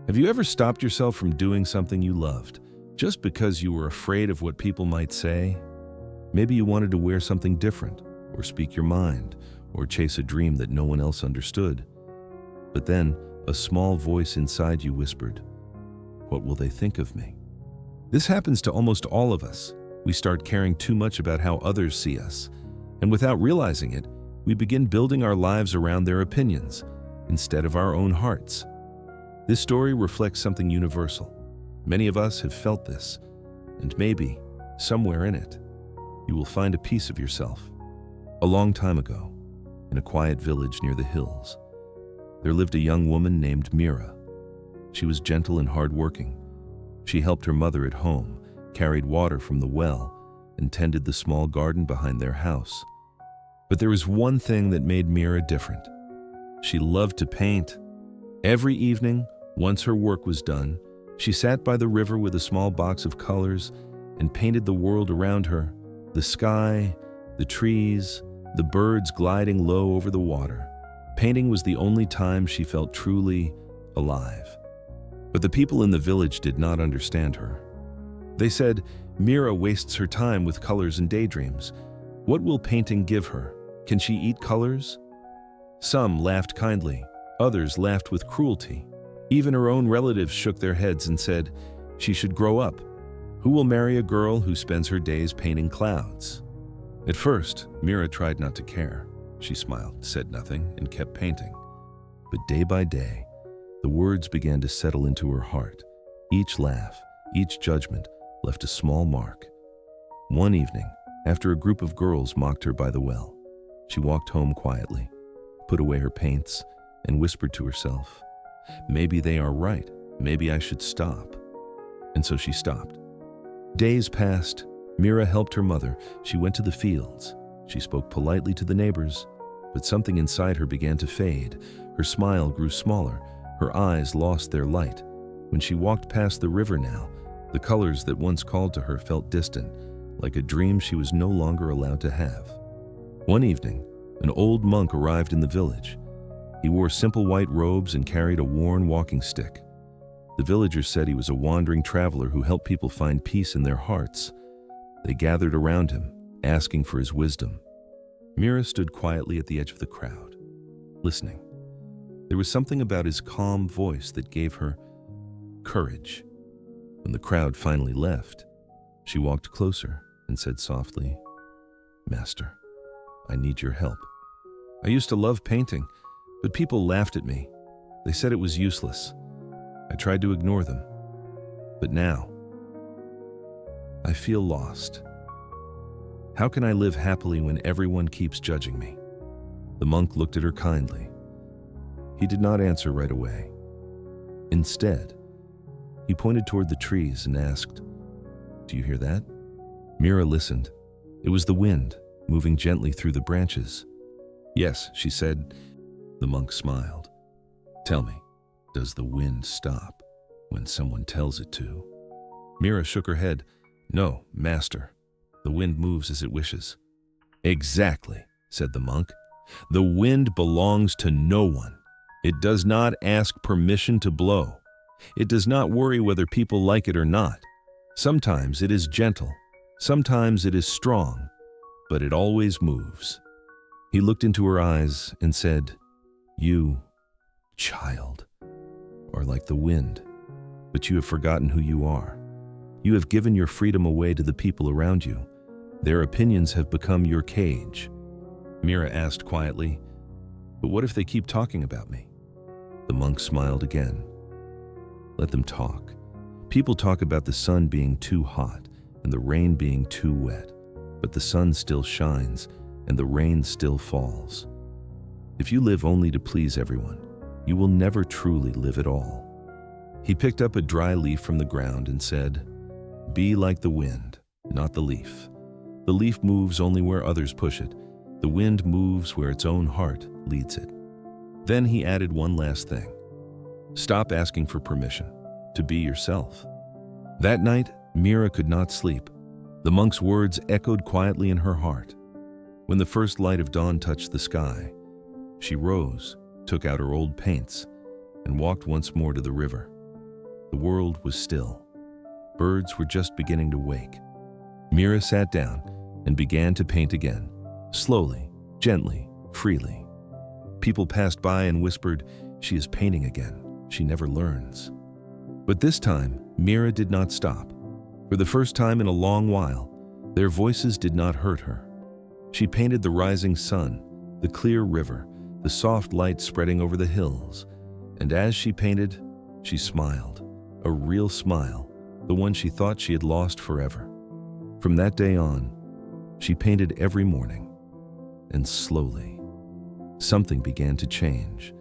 Have you ever stopped yourself from doing something you loved just because you were afraid of what people might say? Maybe you wanted to wear something different, or speak your mind, or chase a dream that no one else understood. But then, a small voice inside you whispered, "What will they think of me?" This happens to almost all of us. We start caring too much about how others see us, and without realizing it, we begin building our lives around their opinions instead of our own hearts. This story reflects something universal. Many of us have felt this, and maybe, somewhere in it, you will find a piece of yourself. A long time ago, in a quiet village near the hills, there lived a young woman named Mira. She was gentle and hardworking. She helped her mother at home, carried water from the well, and tended the small garden behind their house. But there was one thing that made Mira different. She loved to paint. Every evening, once her work was done, she sat by the river with a small box of colors and painted the world around her, the sky, the trees, the birds gliding low over the water. Painting was the only time she felt truly alive. But the people in the village did not understand her. They said, "Mira wastes her time with colors and daydreams. What will painting give her? Can she eat colors?" Some laughed kindly, others laughed with cruelty. Even her own relatives shook their heads and said, "She should grow up. Who will marry a girl who spends her days painting clouds?" At first, Mira tried not to care. She smiled, said nothing, and kept painting. But day by day, the words began to settle into her heart. Each laugh, each judgment left a small mark. One evening, after a group of girls mocked her by the well, she walked home quietly, put away her paints, and whispered to herself, "Maybe they are right. Maybe I should stop." And so she stopped. Days passed. Mira helped her mother. She went to the fields. She spoke politely to the neighbors, but something inside her began to fade. Her smile grew smaller. Her eyes lost their light. When she walked past the river now, the colors that once called to her felt distant, like a dream she was no longer allowed to have. One evening, an old monk arrived in the village. He wore simple white robes and carried a worn walking stick. The villagers said he was a wandering traveler who helped people find peace in their hearts. They gathered around him, asking for his wisdom. Mira stood quietly at the edge of the crowd, listening. There was something about his calm voice that gave her courage. When the crowd finally left, she walked closer and said softly, "Master, I need your help. I used to love painting, but people laughed at me. They said it was useless. I tried to ignore them. But now, I feel lost. How can I live happily when everyone keeps judging me?" The monk looked at her kindly. He did not answer right away. Instead, he pointed toward the trees and asked, "Do you hear that?" Mira listened. It was the wind, moving gently through the branches. "Yes," she said. The monk smiled. "Tell me, does the wind stop when someone tells it to?" Mira shook her head. "No, master. The wind moves as it wishes." "Exactly," said the monk. "The wind belongs to no one. It does not ask permission to blow. It does not worry whether people like it or not. Sometimes it is gentle, sometimes it is strong, but it always moves." He looked into her eyes and said, "You, child, are like the wind, but you have forgotten who you are. You have given your freedom away to the people around you. Their opinions have become your cage." Mira asked quietly, "But what if they keep talking about me?" The monk smiled again. "Let them talk. People talk about the sun being too hot and the rain being too wet, but the sun still shines and the rain still falls. If you live only to please everyone, you will never truly live at all." He picked up a dry leaf from the ground and said, "Be like the wind, not the leaf. The leaf moves only where others push it. The wind moves where its own heart leads it." Then he added one last thing. "Stop asking for permission to be yourself." That night, Mira could not sleep. The monk's words echoed quietly in her heart. When the first light of dawn touched the sky, she rose, took out her old paints, and walked once more to the river. The world was still. Birds were just beginning to wake. Mira sat down and began to paint again, slowly, gently, freely. People passed by and whispered, "She is painting again. She never learns." But this time, Mira did not stop. For the first time in a long while, their voices did not hurt her. She painted the rising sun, the clear river, the soft light spreading over the hills. And as she painted, she smiled, a real smile, the one she thought she had lost forever. From that day on, she painted every morning. And slowly, something began to change.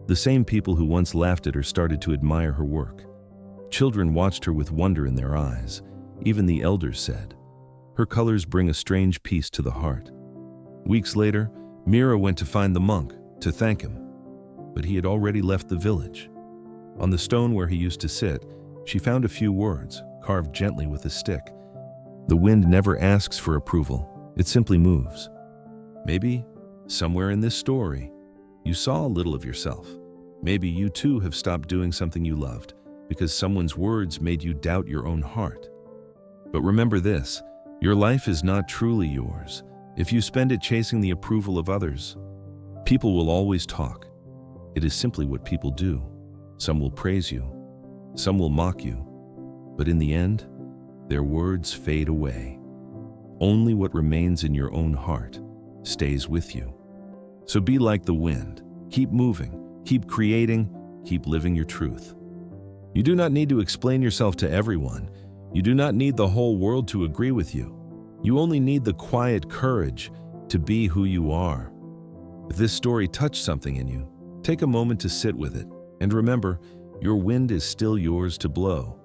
The same people who once laughed at her started to admire her work. Children watched her with wonder in their eyes. Even the elders said, "Her colors bring a strange peace to the heart." Weeks later, Mira went to find the monk to thank him, but he had already left the village. On the stone where he used to sit, she found a few words, carved gently with a stick. The wind never asks for approval, it simply moves. Maybe, somewhere in this story, you saw a little of yourself. Maybe you too have stopped doing something you loved because someone's words made you doubt your own heart. But remember this, your life is not truly yours if you spend it chasing the approval of others. People will always talk. It is simply what people do. Some will praise you, some will mock you, but in the end, their words fade away. Only what remains in your own heart stays with you. So be like the wind. Keep moving, keep creating, keep living your truth. You do not need to explain yourself to everyone. You do not need the whole world to agree with you. You only need the quiet courage to be who you are. If this story touched something in you, take a moment to sit with it. And remember, your wind is still yours to blow.